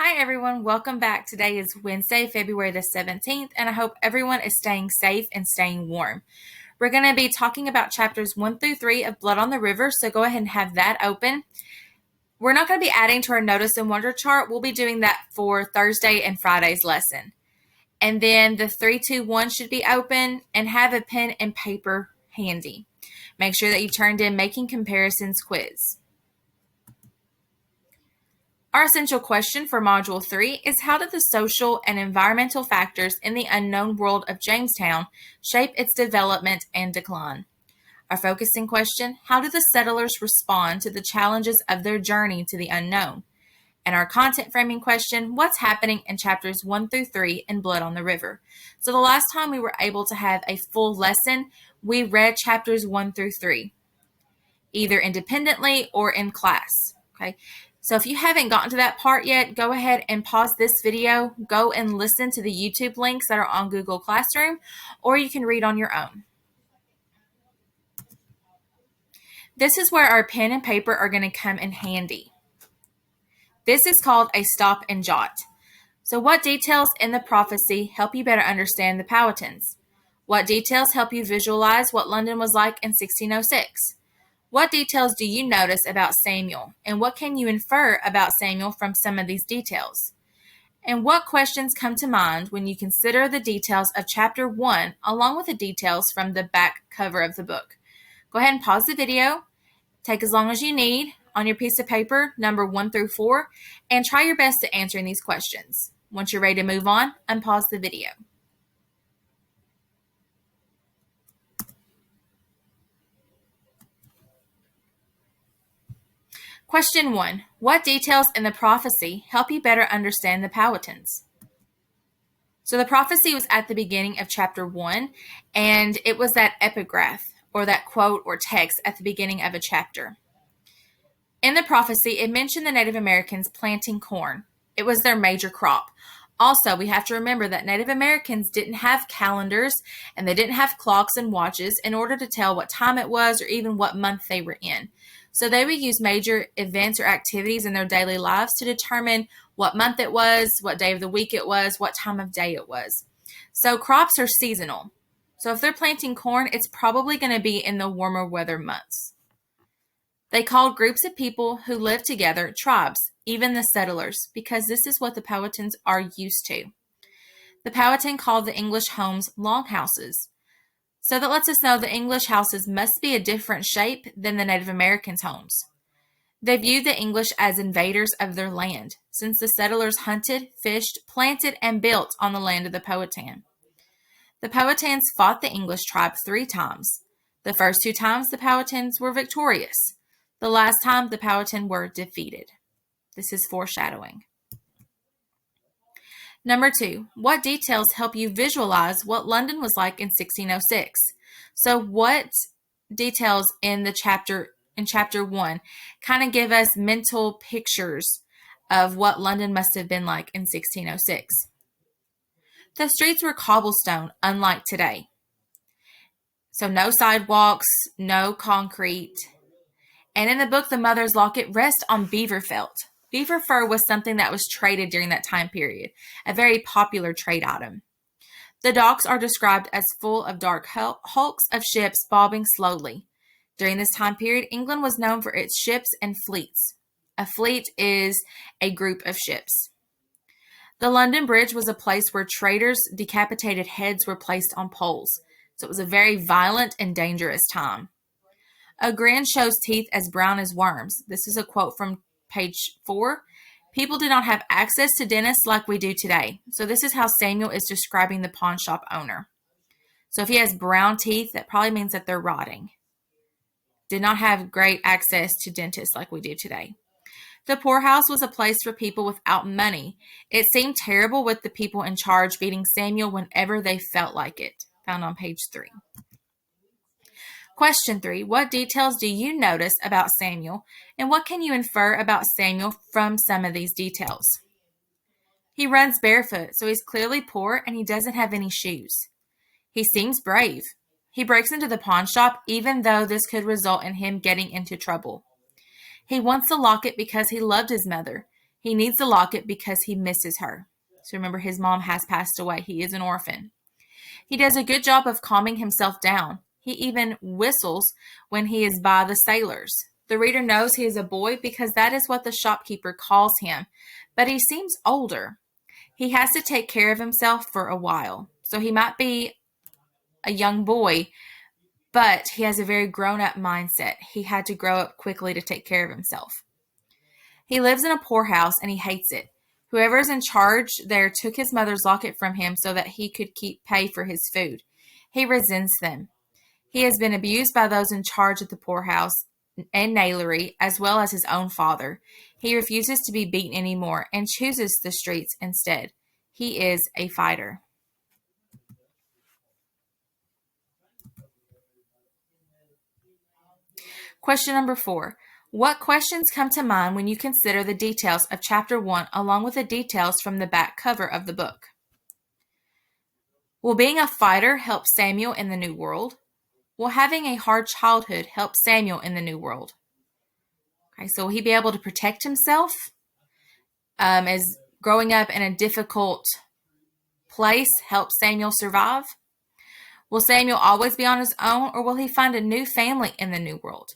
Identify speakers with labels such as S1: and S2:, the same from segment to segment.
S1: Hi everyone, welcome back. Today is Wednesday, February the 17th, and I hope everyone is staying safe and staying warm. We're going to be talking about chapters 1 through 3 of Blood on the River, so go ahead and have that open. We're not going to be adding to our Notice and Wonder chart. We'll be doing that for Thursday and Friday's lesson. And then the 3-2-1 should be open, and have a pen and paper handy. Make sure that you've turned in Making Comparisons quiz. Our essential question for Module 3 is, how did the social and environmental factors in the unknown world of Jamestown shape its development and decline? Our focusing question, how do the settlers respond to the challenges of their journey to the unknown? And our content framing question, what's happening in chapters 1 through 3 in Blood on the River? So the last time we were able to have a full lesson, we read chapters 1 through 3, either independently or in class. Okay. So if you haven't gotten to that part yet, go ahead and pause this video, go and listen to the YouTube links that are on Google Classroom, or you can read on your own. This is where our pen and paper are going to come in handy. This is called a stop and jot. So what details in the prophecy help you better understand the Powhatans? What details help you visualize what London was like in 1606? What details do you notice about Samuel, and what can you infer about Samuel from some of these details? And what questions come to mind when you consider the details of chapter 1 along with the details from the back cover of the book? Go ahead and pause the video, take as long as you need on your piece of paper, number 1 through 4, and try your best to answer these questions. Once you're ready to move on, unpause the video. Question 1. What details in the prophecy help you better understand the Powhatans? So the prophecy was at the beginning of chapter 1, and it was that epigraph, or that quote or text at the beginning of a chapter. In the prophecy, it mentioned the Native Americans planting corn. It was their major crop. Also, we have to remember that Native Americans didn't have calendars, and they didn't have clocks and watches in order to tell what time it was or even what month they were in. So they would use major events or activities in their daily lives to determine what month it was, what day of the week it was, what time of day it was. So crops are seasonal. So if they're planting corn, it's probably going to be in the warmer weather months. They called groups of people who lived together tribes, even the settlers, because this is what the Powhatans are used to. The Powhatan called the English homes longhouses. So that lets us know the English houses must be a different shape than the Native Americans' homes. They viewed the English as invaders of their land, since the settlers hunted, fished, planted, and built on the land of the Powhatan. The Powhatans fought the English tribe 3 times. The first 2 times the Powhatans were victorious. The last time the Powhatan were defeated. This is foreshadowing. Number 2, what details help you visualize what London was like in 1606? So what details in chapter 1 kind of give us mental pictures of what London must have been like in 1606? The streets were cobblestone, unlike today. So no sidewalks, no concrete. And in the book, the Mother's Locket rests on beaver felt. Beaver fur was something that was traded during that time period, a very popular trade item. The docks are described as full of dark hulks of ships bobbing slowly. During this time period, England was known for its ships and fleets. A fleet is a group of ships. The London Bridge was a place where traders' decapitated heads were placed on poles, so it was a very violent and dangerous time. A grin shows teeth as brown as worms. This is a quote from page 4. People did not have access to dentists like we do today. So this is how Samuel is describing the pawn shop owner. So if he has brown teeth, that probably means that they're rotting. Did not have great access to dentists like we do today. The poorhouse was a place for people without money. It seemed terrible with the people in charge beating Samuel whenever they felt like it. Found on page 3. Question 3, what details do you notice about Samuel, and what can you infer about Samuel from some of these details? He runs barefoot, so he's clearly poor and he doesn't have any shoes. He seems brave. He breaks into the pawn shop even though this could result in him getting into trouble. He wants the locket because he loved his mother. He needs the locket because he misses her. So remember, his mom has passed away. He is an orphan. He does a good job of calming himself down. He even whistles when he is by the sailors. The reader knows he is a boy because that is what the shopkeeper calls him, but he seems older. He has to take care of himself for a while. So he might be a young boy, but he has a very grown-up mindset. He had to grow up quickly to take care of himself. He lives in a poorhouse and he hates it. Whoever is in charge there took his mother's locket from him so that he could pay for his food. He resents them. He has been abused by those in charge at the poorhouse and Nailery, as well as his own father. He refuses to be beaten anymore and chooses the streets instead. He is a fighter. Question number 4. What questions come to mind when you consider the details of Chapter 1 along with the details from the back cover of the book? Will being a fighter help Samuel in the New World? Will having a hard childhood help Samuel in the New World? Okay, so will he be able to protect himself as growing up in a difficult place help Samuel survive? Will Samuel always be on his own, or will he find a new family in the New World?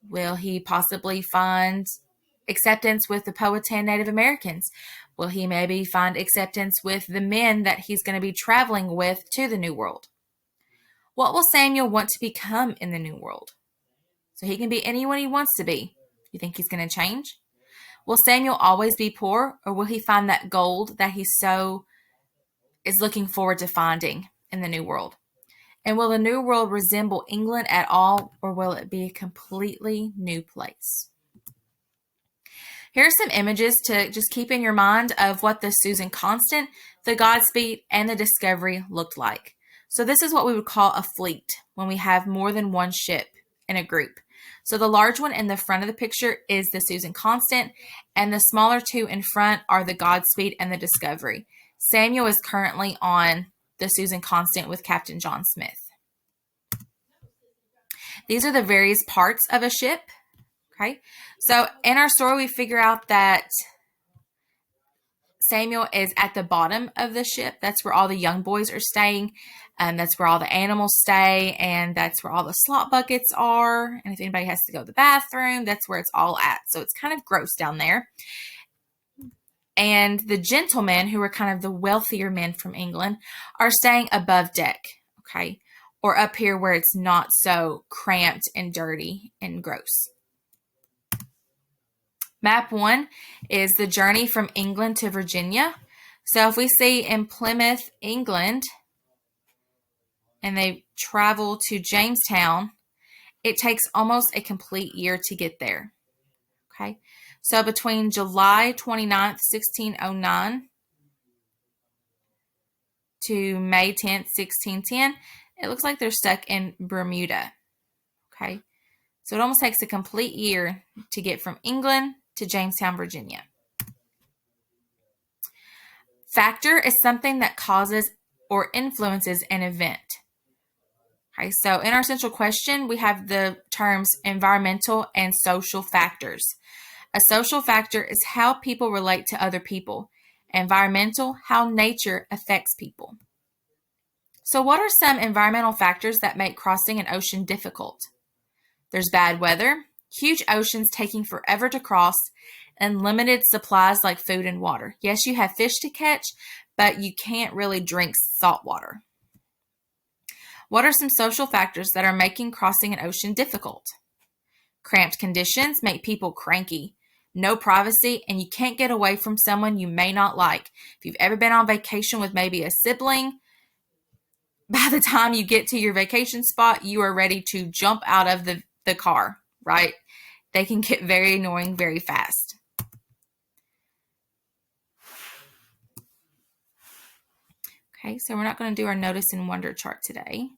S1: Will he possibly find acceptance with the Powhatan Native Americans? Will he maybe find acceptance with the men that he's going to be traveling with to the New World? What will Samuel want to become in the New World? So he can be anyone he wants to be. You think he's going to change? Will Samuel always be poor, or will he find that gold that he so is looking forward to finding in the New World? And will the New World resemble England at all, or will it be a completely new place? Here are some images to just keep in your mind of what the Susan Constant, the Godspeed, and the Discovery looked like. So this is what we would call a fleet when we have more than one ship in a group. So the large one in the front of the picture is the Susan Constant, and the smaller two in front are the Godspeed and the Discovery. Samuel is currently on the Susan Constant with Captain John Smith. These are the various parts of a ship. Okay, so in our story, we figure out that Samuel is at the bottom of the ship. That's where all the young boys are staying. That's where all the animals stay, and that's where all the slop buckets are. And if anybody has to go to the bathroom, that's where it's all at. So it's kind of gross down there. And the gentlemen, who are kind of the wealthier men from England, are staying above deck, okay, or up here where it's not so cramped and dirty and gross. Map 1 is the journey from England to Virginia. So if we see in Plymouth, England, and they travel to Jamestown, it takes almost a complete year to get there. Okay, so between July 29th, 1609 to May 10th, 1610, it looks like they're stuck in Bermuda. Okay, so it almost takes a complete year to get from England to Jamestown, Virginia. Factor is something that causes or influences an event. Okay, so in our central question, we have the terms environmental and social factors. A social factor is how people relate to other people. Environmental, how nature affects people. So what are some environmental factors that make crossing an ocean difficult? There's bad weather, huge oceans taking forever to cross, and limited supplies like food and water. Yes, you have fish to catch, but you can't really drink salt water. What are some social factors that are making crossing an ocean difficult? Cramped conditions make people cranky, no privacy, and you can't get away from someone you may not like. If you've ever been on vacation with maybe a sibling, by the time you get to your vacation spot, you are ready to jump out of the car, right? They can get very annoying very fast. Okay, so we're not going to do our notice and wonder chart today.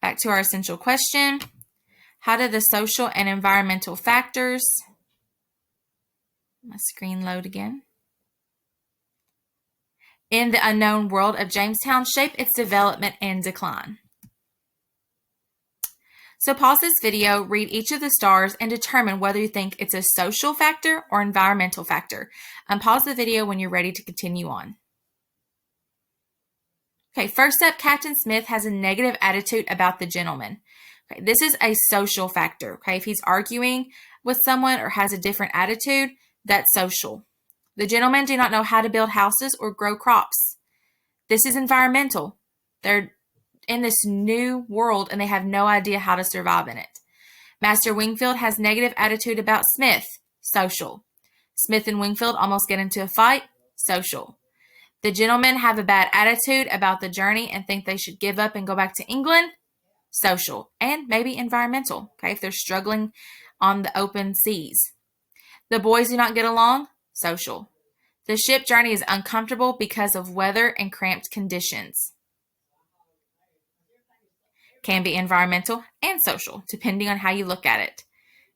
S1: Back to our essential question. How do the social and environmental factors, my screen load again, in the unknown world of Jamestown shape its development and decline? So pause this video, read each of the stars, and determine whether you think it's a social factor or environmental factor. Pause the video when you're ready to continue on. Okay, first up, Captain Smith has a negative attitude about the gentleman. Okay, this is a social factor. Okay, if he's arguing with someone or has a different attitude, that's social. The gentlemen do not know how to build houses or grow crops. This is environmental. They're in this new world and they have no idea how to survive in it. Master Wingfield has negative attitude about Smith. Social. Smith and Wingfield almost get into a fight. Social. The gentlemen have a bad attitude about the journey and think they should give up and go back to England. Social. And maybe environmental, okay, if they're struggling on the open seas. The boys do not get along. Social. The ship journey is uncomfortable because of weather and cramped conditions. Can be environmental and social, depending on how you look at it.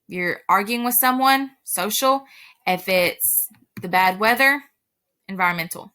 S1: If you're arguing with someone, social. If it's the bad weather, environmental.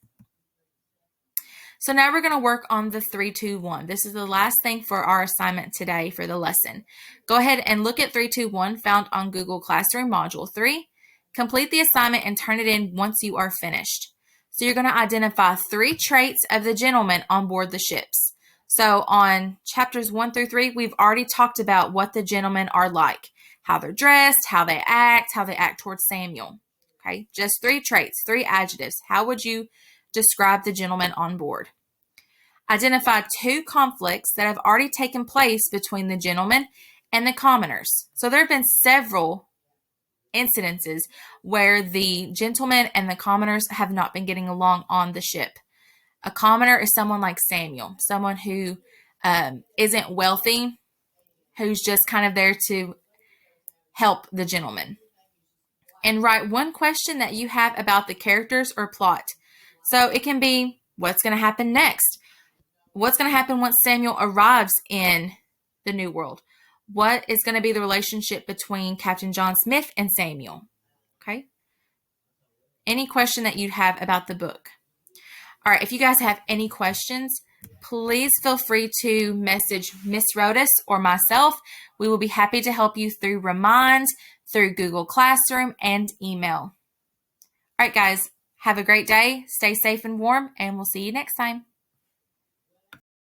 S1: So now we're going to work on the 3-2-1. This is the last thing for our assignment today for the lesson. Go ahead and look at 3-2-1 found on Google Classroom Module 3. Complete the assignment and turn it in once you are finished. So you're going to identify 3 traits of the gentleman on board the ships. So on chapters 1 through 3, we've already talked about what the gentlemen are like, how they're dressed, how they act towards Samuel. Okay, just 3 traits, 3 adjectives. How would you describe the gentleman on board? Identify 2 conflicts that have already taken place between the gentlemen and the commoners. So there have been several incidences where the gentlemen and the commoners have not been getting along on the ship. A commoner is someone like Samuel, someone who isn't wealthy, who's just kind of there to help the gentleman. And write 1 question that you have about the characters or plot. So it can be, what's going to happen next? What's going to happen once Samuel arrives in the New World? What is going to be the relationship between Captain John Smith and Samuel? Okay. Any question that you have about the book. All right, if you guys have any questions, please feel free to message Miss Rodas or myself. We will be happy to help you through Remind, through Google Classroom, and email. All right, guys, have a great day. Stay safe and warm, and we'll see you next time.